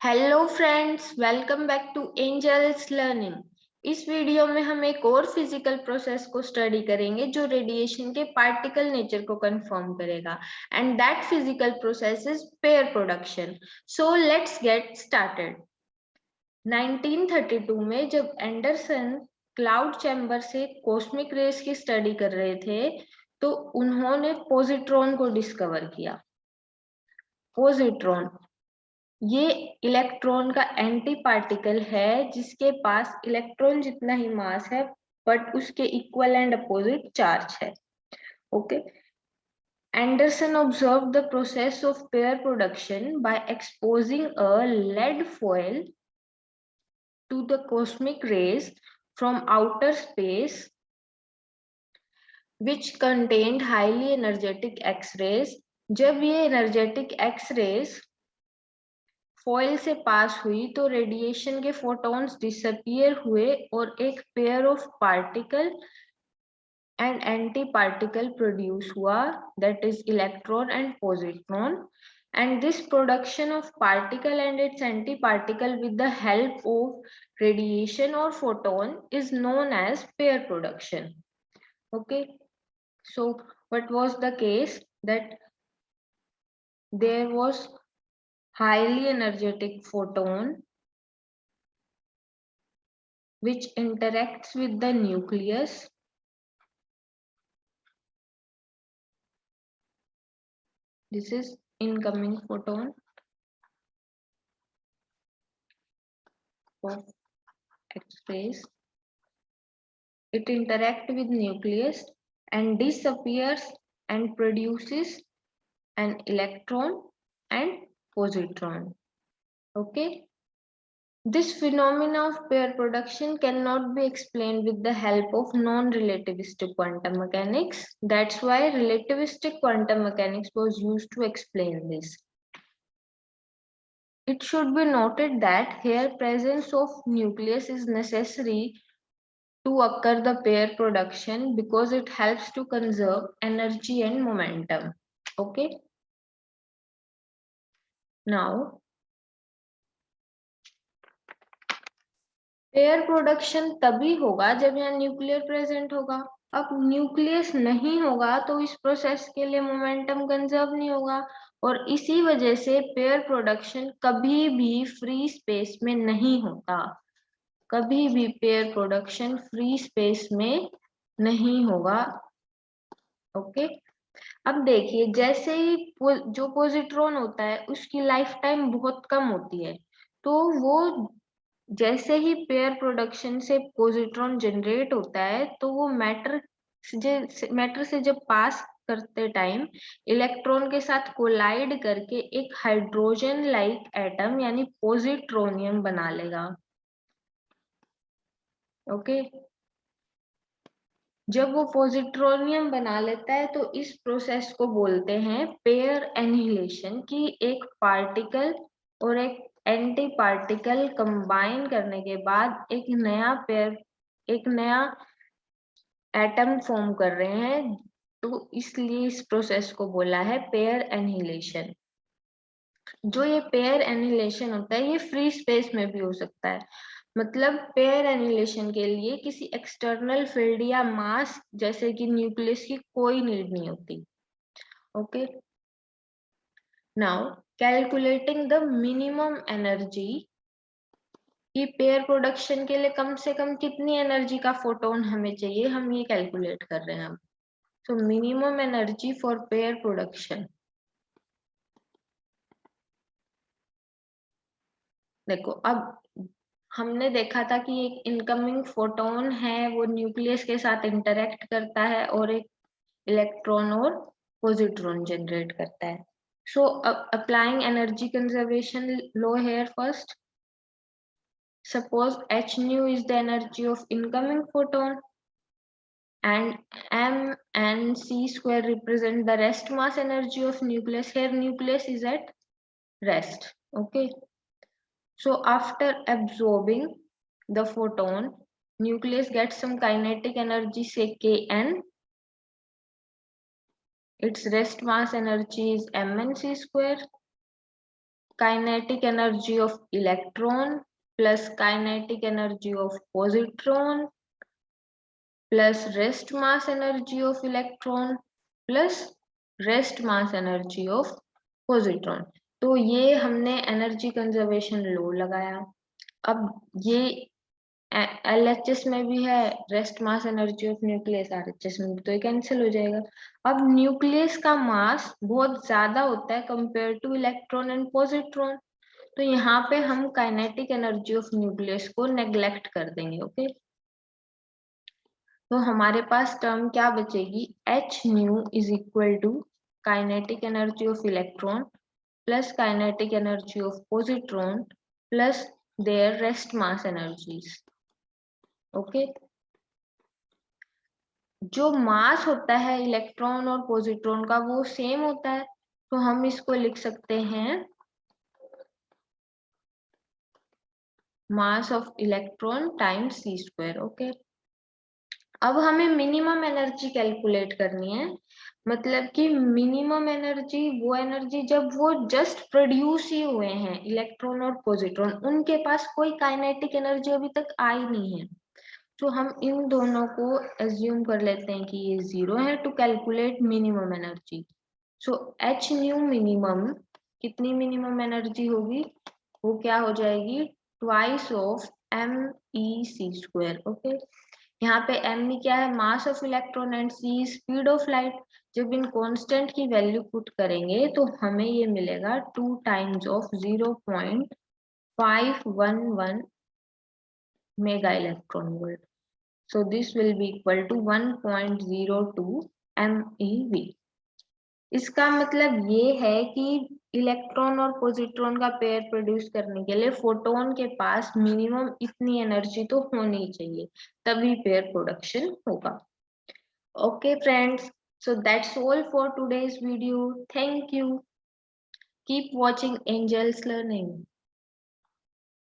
Hello friends, welcome back to angels learning. इस video में हम एक और फिजिकल प्रोसेस को स्टडी करेंगे जो रेडिएशन के पार्टिकल नेचर को कंफर्म करेगा and that physical process is pair production. So let's get started. 1932 में जब एंडरसन क्लाउड चैम्बर से कॉस्मिक रेस की स्टडी कर रहे थे तो उन्होंने पॉजिट्रॉन को डिस्कवर किया। पॉजिट्रॉन ये इलेक्ट्रॉन का एंटी पार्टिकल है जिसके पास इलेक्ट्रॉन जितना ही मास है बट उसके इक्वल एंड अपोजिट चार्ज है। Okay, Anderson observed the process of pair production by exposing a lead foil to the cosmic rays from outer space which contained highly energetic X-rays। जब ये energetic X-rays foil से पास हुई तो radiation के photons disappear हुए और एक pair of particle and antiparticle produce हुआ, that is electron and positron. And this production of particle and its antiparticle with the help of radiation और photon is known as pair production. Okay, so what was the case that there was highly energetic photon which interacts with the nucleus this is incoming photon of X-rays. It interacts with nucleus and disappears and produces an electron and positron. Okay, this phenomena of pair production cannot be explained with the help of non-relativistic quantum mechanics. That's why relativistic quantum mechanics was used to explain this. It should be noted that here presence of nucleus is necessary to occur the pair production because it helps to conserve energy and momentum. Okay. Now, pair production तभी होगा जब यहाँ nuclear present होगा। अब nucleus नहीं होगा तो इस प्रोसेस के लिए मोमेंटम कंजर्व नहीं होगा और इसी वजह से पेयर प्रोडक्शन कभी भी फ्री स्पेस में नहीं होता। कभी भी पेयर प्रोडक्शन फ्री स्पेस में नहीं होगा। ओके, अब देखिए जैसे ही जो पॉजिट्रॉन होता है उसकी लाइफ टाइम बहुत कम होती है, तो वो जैसे ही पेयर प्रोडक्शन से पॉजिट्रॉन जनरेट होता है तो वो मैटर से जब पास करते टाइम इलेक्ट्रॉन के साथ कोलाइड करके एक हाइड्रोजन लाइक एटम यानी पॉजिट्रोनियम बना लेगा। ओके, जब वो पॉजिट्रोनियम बना लेता है तो इस प्रोसेस को बोलते हैं पेयर एनिहिलेशन, कि एक पार्टिकल और एक एंटी पार्टिकल कंबाइन करने के बाद एक नया एटम फॉर्म कर रहे हैं, तो इसलिए इस प्रोसेस को बोला है पेयर एनिहिलेशन। जो ये पेयर एनिहिलेशन होता है ये फ्री स्पेस में भी हो सकता है। मतलब पेयर एनिहिलेशन के लिए किसी एक्सटर्नल फील्ड या मास जैसे कि न्यूक्लियस की कोई नीड नहीं होती। Okay, now calculating the minimum energy, कि पेयर प्रोडक्शन के लिए कम से कम कितनी एनर्जी का फोटोन हमें चाहिए, हम ये कैलकुलेट कर रहे हैं हम। So minimum energy for pair production, देखो अब हमने देखा था कि एक इनकमिंग फोटोन है वो न्यूक्लियस के साथ इंटरेक्ट करता है और एक इलेक्ट्रॉन और पॉजिट्रॉन जनरेट करता है। So applying energy conservation law hair first, suppose h nu is the energy of incoming photon and m and c square represent the rest mass energy of nucleus. Here nucleus is at rest. Okay, so after absorbing the photon, nucleus gets some kinetic energy, say kn. Its rest mass energy is mn c square. kinetic energy of electron plus kinetic energy of positron plus rest mass energy of electron plus rest mass energy of positron। तो ये हमने energy conservation law लगाया। अब ये LHS में भी है, rest mass energy of nucleus RHS में भी, तो ये कैंसिल हो जाएगा। अब न्यूक्लियस का मास बहुत ज्यादा होता है compare two electron and positron, तो यहाँ पे हम काइनेटिक एनर्जी ऑफ न्यूक्लियस को नेग्लेक्ट कर देंगे। ओके, तो हमारे पास टर्म क्या बचेगी, H nu is equal to kinetic energy of electron plus kinetic energy of positron plus their rest mass energies. Okay, जो मास होता है इलेक्ट्रॉन और पॉजिट्रॉन का वो सेम होता है, तो हम इसको लिख सकते हैं mass of electron times c²। Okay, अब हमें मिनिमम एनर्जी कैलकुलेट करनी है, मतलब कि मिनिमम एनर्जी वो एनर्जी जब वो जस्ट प्रोड्यूस ही हुए हैं इलेक्ट्रॉन और पॉजिट्रॉन, उनके पास कोई काइनेटिक एनर्जी अभी तक आई नहीं है, तो हम इन दोनों को एज्यूम कर लेते हैं कि ये 0 है to calculate minimum energy. So H nu minimum, कितनी मिनिमम एनर्जी होगी, वो क्या हो जाएगी, ट्वाइस ऑफ MEc²। ओके, यहाँ पे M क्या है, mass of electron and C speed of light. जब इन कांस्टेंट की वैल्यू पुट करेंगे तो हमें ये मिलेगा 2 times of 0.511 mega electron volt. So this will be equal to 1.02 MeV। इसका मतलब ये है कि इलेक्ट्रॉन और पॉजिट्रॉन का पेयर प्रोड्यूस करने के लिए फोटोन के पास मिनिमम इतनी एनर्जी तो होनी चाहिए, तभी पेयर प्रोडक्शन होगा। Okay friends, so that's all for today's video. Thank you. Keep watching Angels Learning.